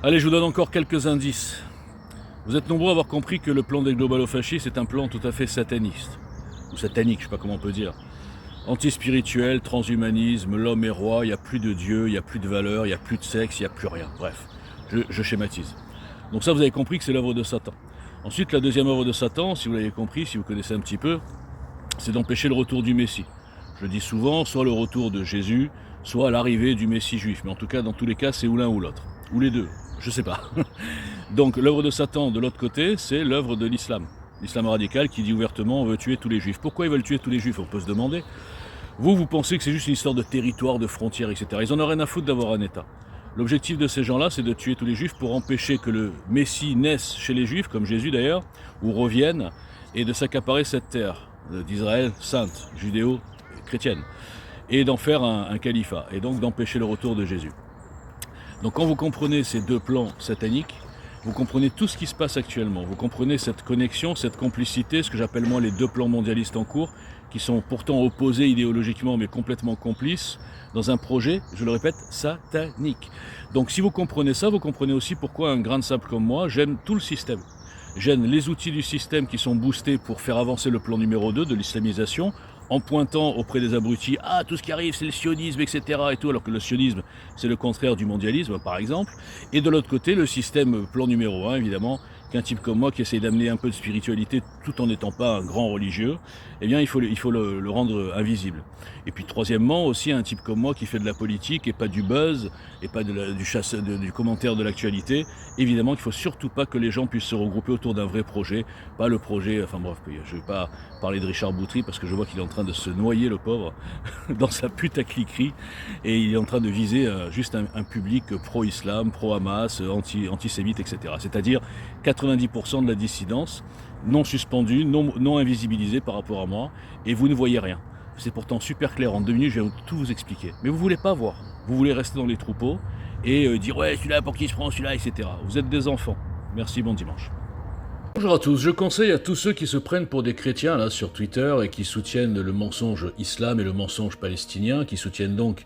Allez, je vous donne encore quelques indices. Vous êtes nombreux à avoir compris que le plan des globalofascistes est un plan tout à fait sataniste. Ou satanique, je ne sais pas comment on peut dire. Antispirituel, transhumanisme, l'homme est roi, il n'y a plus de Dieu, il n'y a plus de valeur, il n'y a plus de sexe, il n'y a plus rien. Bref, je schématise. Donc ça, vous avez compris que c'est l'œuvre de Satan. Ensuite, la deuxième œuvre de Satan, si vous l'avez compris, si vous connaissez un petit peu, c'est d'empêcher le retour du Messie. Je dis souvent, soit le retour de Jésus, soit l'arrivée du Messie juif. Mais en tout cas, dans tous les cas, c'est ou l'un ou l'autre. Ou les deux, je ne sais pas. Donc l'œuvre de Satan, de l'autre côté, c'est l'œuvre de l'islam. L'islam radical qui dit ouvertement on veut tuer tous les juifs. Pourquoi ils veulent tuer tous les juifs? On peut se demander. Vous pensez que c'est juste une histoire de territoire, de frontières, etc. Ils en ont rien à foutre d'avoir un État. L'objectif de ces gens-là, c'est de tuer tous les juifs pour empêcher que le Messie naisse chez les juifs, comme Jésus d'ailleurs, ou revienne, et de s'accaparer cette terre d'Israël sainte, judéo-chrétienne, et d'en faire un califat, et donc d'empêcher le retour de Jésus. Donc quand vous comprenez ces deux plans sataniques, vous comprenez tout ce qui se passe actuellement. Vous comprenez cette connexion, cette complicité, ce que j'appelle moi les deux plans mondialistes en cours, qui sont pourtant opposés idéologiquement mais complètement complices, dans un projet, je le répète, satanique. Donc si vous comprenez ça, vous comprenez aussi pourquoi un grain de sable comme moi gêne tout le système. Gêne les outils du système qui sont boostés pour faire avancer le plan numéro 2 de l'islamisation, en pointant auprès des abrutis « Ah, tout ce qui arrive, c'est le sionisme, etc. » et tout, alors que le sionisme, c'est le contraire du mondialisme, par exemple. Et de l'autre côté, le système plan numéro 1, évidemment, qu'un type comme moi qui essaye d'amener un peu de spiritualité tout en n'étant pas un grand religieux, eh bien, il faut le rendre invisible. Et puis, troisièmement, aussi un type comme moi qui fait de la politique et pas du buzz, et pas du commentaire de l'actualité. Évidemment qu'il ne faut surtout pas que les gens puissent se regrouper autour d'un vrai projet, pas le projet, enfin bref, je ne vais pas parler de Richard Boutry parce que je vois qu'il est en train de se noyer, le pauvre, dans sa putacliquerie, et il est en train de viser juste un public pro-islam, pro-Hamas, antisémite, etc. C'est-à-dire 90% de la dissidence, non suspendue, non invisibilisée par rapport à moi, et vous ne voyez rien. C'est pourtant super clair, en 2 minutes je vais tout vous expliquer. Mais vous ne voulez pas voir, vous voulez rester dans les troupeaux et dire ouais celui-là pour qui se prend, celui-là, etc. Vous êtes des enfants. Merci, bon dimanche. Bonjour à tous, je conseille à tous ceux qui se prennent pour des chrétiens là sur Twitter et qui soutiennent le mensonge islam et le mensonge palestinien, qui soutiennent donc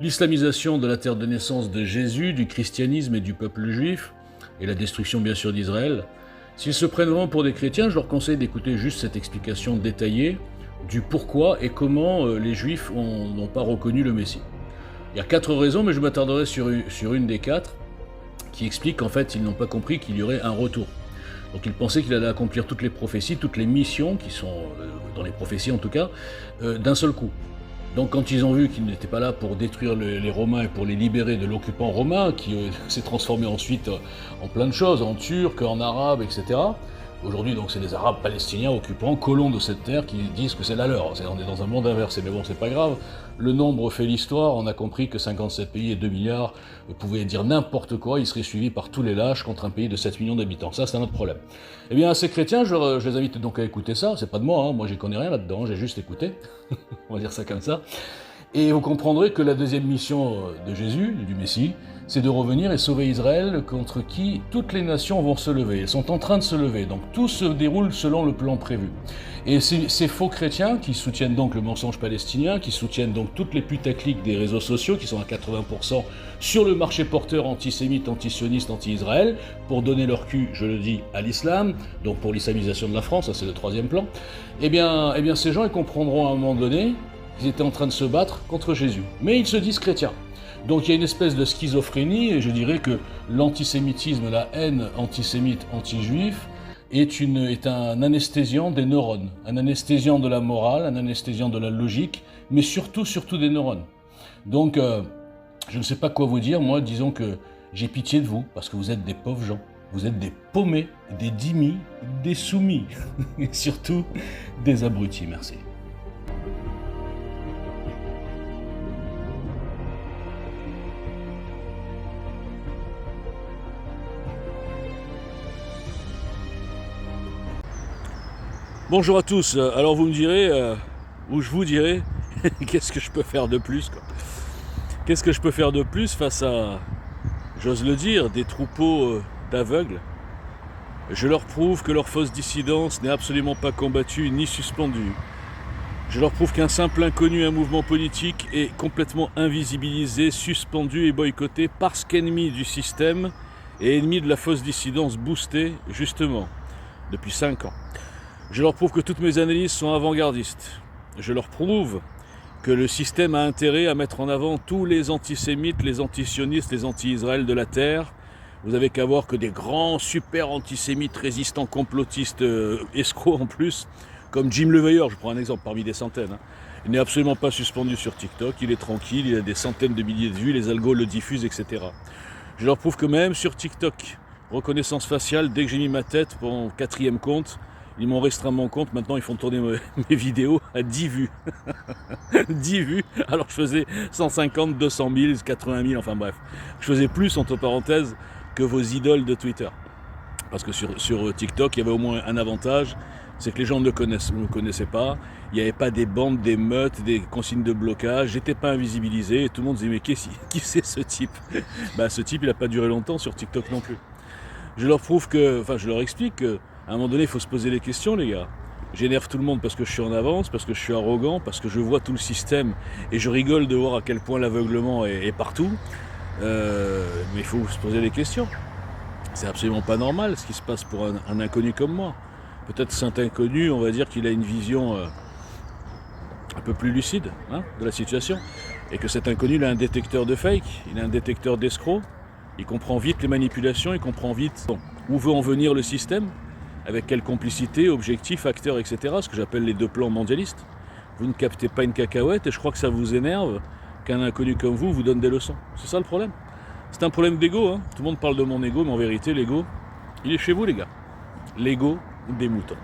l'islamisation de la terre de naissance de Jésus, du christianisme et du peuple juif, et la destruction bien sûr d'Israël. S'ils se prennent vraiment pour des chrétiens, je leur conseille d'écouter juste cette explication détaillée du pourquoi et comment les juifs n'ont pas reconnu le Messie. Il y a 4 raisons, mais je m'attarderai sur une des 4 qui explique qu'en fait ils n'ont pas compris qu'il y aurait un retour. Donc ils pensaient qu'il allait accomplir toutes les prophéties, toutes les missions qui sont, dans les prophéties en tout cas, d'un seul coup. Donc quand ils ont vu qu'il n'était pas là pour détruire les Romains et pour les libérer de l'occupant romain, qui s'est transformé ensuite en plein de choses, en turc, en arabe, etc. Aujourd'hui, donc, c'est les Arabes palestiniens occupants, colons de cette terre, qui disent que c'est la leur. On est dans un monde inversé, mais bon, c'est pas grave. Le nombre fait l'histoire. On a compris que 57 pays et 2 milliards pouvaient dire n'importe quoi. Ils seraient suivis par tous les lâches contre un pays de 7 millions d'habitants. Ça, c'est un autre problème. Eh bien, ces chrétiens, je les invite donc à écouter ça. C'est pas de moi, hein. Moi, j'y connais rien là-dedans. J'ai juste écouté. On va dire ça comme ça. Et vous comprendrez que la deuxième mission de Jésus, du Messie, c'est de revenir et sauver Israël contre qui toutes les nations vont se lever. Elles sont en train de se lever, donc tout se déroule selon le plan prévu. Et ces faux chrétiens qui soutiennent donc le mensonge palestinien, qui soutiennent donc toutes les putaclics des réseaux sociaux, qui sont à 80% sur le marché porteur antisémite, antisioniste, anti-Israël, pour donner leur cul, je le dis, à l'islam, donc pour l'islamisation de la France, ça c'est le 3e plan, eh bien ces gens ils comprendront à un moment donné qu'ils étaient en train de se battre contre Jésus. Mais ils se disent chrétiens. Donc il y a une espèce de schizophrénie, et je dirais que l'antisémitisme, la haine antisémite, anti-juif, est un anesthésiant des neurones, un anesthésiant de la morale, un anesthésiant de la logique, mais surtout des neurones. Donc je ne sais pas quoi vous dire, moi disons que j'ai pitié de vous, parce que vous êtes des pauvres gens, vous êtes des paumés, des dhimmis, des soumis, et surtout des abrutis, merci. Bonjour à tous, alors vous me direz, ou je vous dirai, qu'est-ce que je peux faire de plus quoi. Qu'est-ce que je peux faire de plus face à, j'ose le dire, des troupeaux d'aveugles? Je leur prouve que leur fausse dissidence n'est absolument pas combattue ni suspendue. Je leur prouve qu'un simple inconnu, un mouvement politique est complètement invisibilisé, suspendu et boycotté parce qu'ennemi du système et ennemis de la fausse dissidence boostée, justement, depuis 5 ans. Je leur prouve que toutes mes analyses sont avant-gardistes. Je leur prouve que le système a intérêt à mettre en avant tous les antisémites, les antisionistes, les anti-Israël de la Terre. Vous n'avez qu'à voir que des grands super antisémites, résistants, complotistes, escrocs en plus, comme Jim Leveilleur, je prends un exemple parmi des centaines. Il n'est absolument pas suspendu sur TikTok, il est tranquille, il a des centaines de milliers de vues, les algos le diffusent, etc. Je leur prouve que même sur TikTok, reconnaissance faciale, dès que j'ai mis ma tête pour mon 4e compte, ils m'ont restreint mon compte, maintenant ils font tourner mes vidéos à 10 vues. 10 vues, alors je faisais 150, 200 000, 80 000, enfin bref. Je faisais plus, entre parenthèses, que vos idoles de Twitter. Parce que sur TikTok, il y avait au moins un avantage, c'est que les gens ne me connaissaient pas, il n'y avait pas des bandes, des meutes, des consignes de blocage, j'étais pas invisibilisé, et tout le monde disait mais qui c'est ce type? Ce type il n'a pas duré longtemps sur TikTok non plus. Je leur explique qu'à un moment donné il faut se poser les questions les gars. J'énerve tout le monde parce que je suis en avance, parce que je suis arrogant, parce que je vois tout le système et je rigole de voir à quel point l'aveuglement est partout. Mais il faut se poser les questions. C'est absolument pas normal ce qui se passe pour un inconnu comme moi. Peut-être cet inconnu, on va dire qu'il a une vision un peu plus lucide de la situation. Et que cet inconnu, il a un détecteur de fake, il a un détecteur d'escrocs, il comprend vite les manipulations, il comprend vite où veut en venir le système, avec quelle complicité, objectif, acteur, etc. Ce que j'appelle les 2 plans mondialistes. Vous ne captez pas une cacahuète et je crois que ça vous énerve qu'un inconnu comme vous donne des leçons. C'est ça le problème. C'est un problème d'ego. Tout le monde parle de mon ego, mais en vérité, l'ego, il est chez vous les gars. L'ego des moutons.